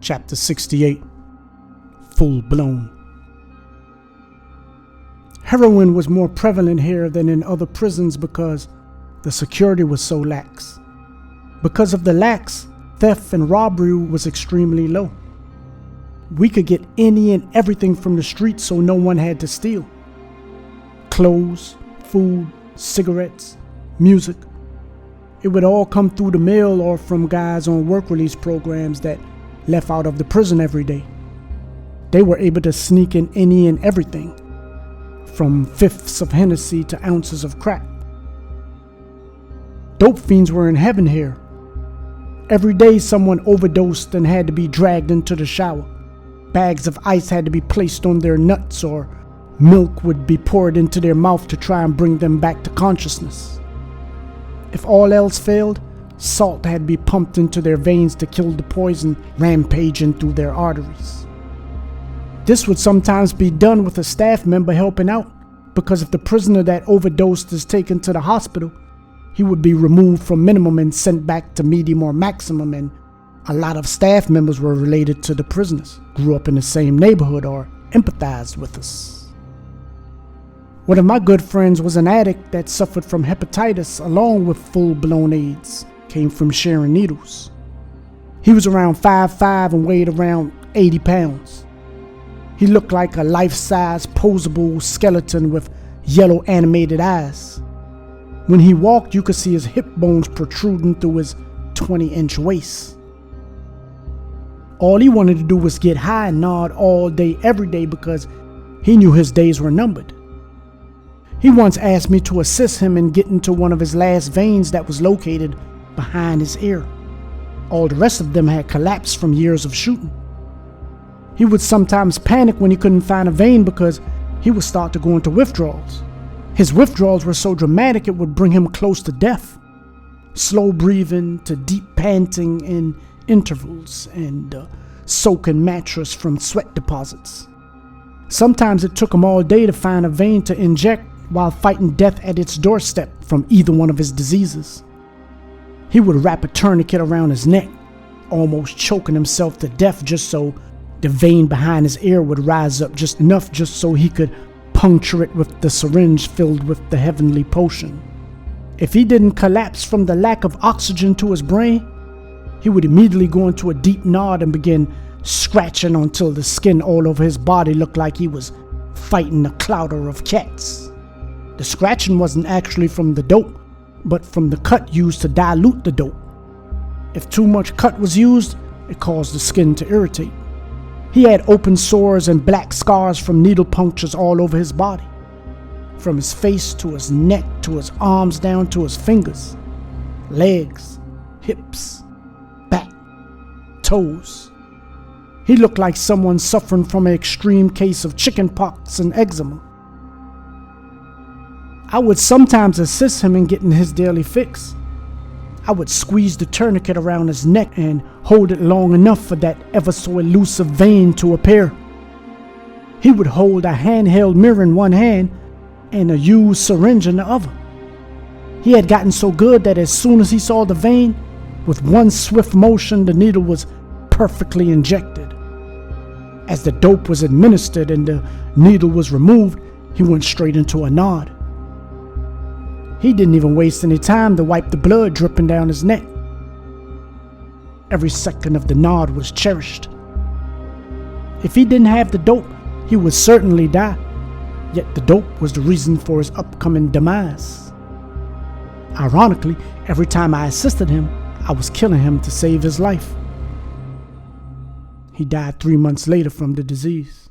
Chapter 68. Full Blown. Heroin was more prevalent here than in other prisons because the security was so lax. Because of the lax, theft and robbery was extremely low. We could get any and everything from the street, so no one had to steal. Clothes, food, cigarettes, music. It would all come through the mail or from guys on work release programs that left out of the prison every day. They were able to sneak in any and everything, from fifths of Hennessy to ounces of crack. Dope fiends were in heaven here. Every day someone overdosed and had to be dragged into the shower. Bags of ice had to be placed on their nuts, or milk would be poured into their mouth to try and bring them back to consciousness. If all else failed, salt had to be pumped into their veins to kill the poison rampaging through their arteries. This would sometimes be done with a staff member helping out, because if the prisoner that overdosed is taken to the hospital, he would be removed from minimum and sent back to medium or maximum, and a lot of staff members were related to the prisoners, grew up in the same neighborhood, or empathized with us. One of my good friends was an addict that suffered from hepatitis along with full-blown AIDS, came from sharing needles. He was around 5'5" and weighed around 80 pounds. He looked like a life-size posable skeleton with yellow animated eyes. When he walked, you could see his hip bones protruding through his 20-inch waist. All he wanted to do was get high and nod all day, every day, because he knew his days were numbered. He once asked me to assist him in getting to one of his last veins that was located behind his ear. All the rest of them had collapsed from years of shooting. He would sometimes panic when he couldn't find a vein because he would start to go into withdrawals. His withdrawals were so dramatic it would bring him close to death. Slow breathing to deep panting in intervals, and soaking mattress from sweat deposits. Sometimes it took him all day to find a vein to inject while fighting death at its doorstep from either one of his diseases. He would wrap a tourniquet around his neck, almost choking himself to death just so the vein behind his ear would rise up just enough just so he could puncture it with the syringe filled with the heavenly potion. If he didn't collapse from the lack of oxygen to his brain, he would immediately go into a deep nod and begin scratching until the skin all over his body looked like he was fighting a clouder of cats. The scratching wasn't actually from the dope, but from the cut used to dilute the dope. If too much cut was used, it caused the skin to irritate. He had open sores and black scars from needle punctures all over his body, from his face to his neck to his arms down to his fingers, legs, hips, back, toes. He looked like someone suffering from an extreme case of chicken pox and eczema. I would sometimes assist him in getting his daily fix. I would squeeze the tourniquet around his neck and hold it long enough for that ever so elusive vein to appear. He would hold a handheld mirror in one hand and a used syringe in the other. He had gotten so good that as soon as he saw the vein, with one swift motion the needle was perfectly injected. As the dope was administered and the needle was removed, he went straight into a nod. He didn't even waste any time to wipe the blood dripping down his neck. Every second of the nod was cherished. If he didn't have the dope, he would certainly die. Yet the dope was the reason for his upcoming demise. Ironically, every time I assisted him, I was killing him to save his life. He died 3 months later from the disease.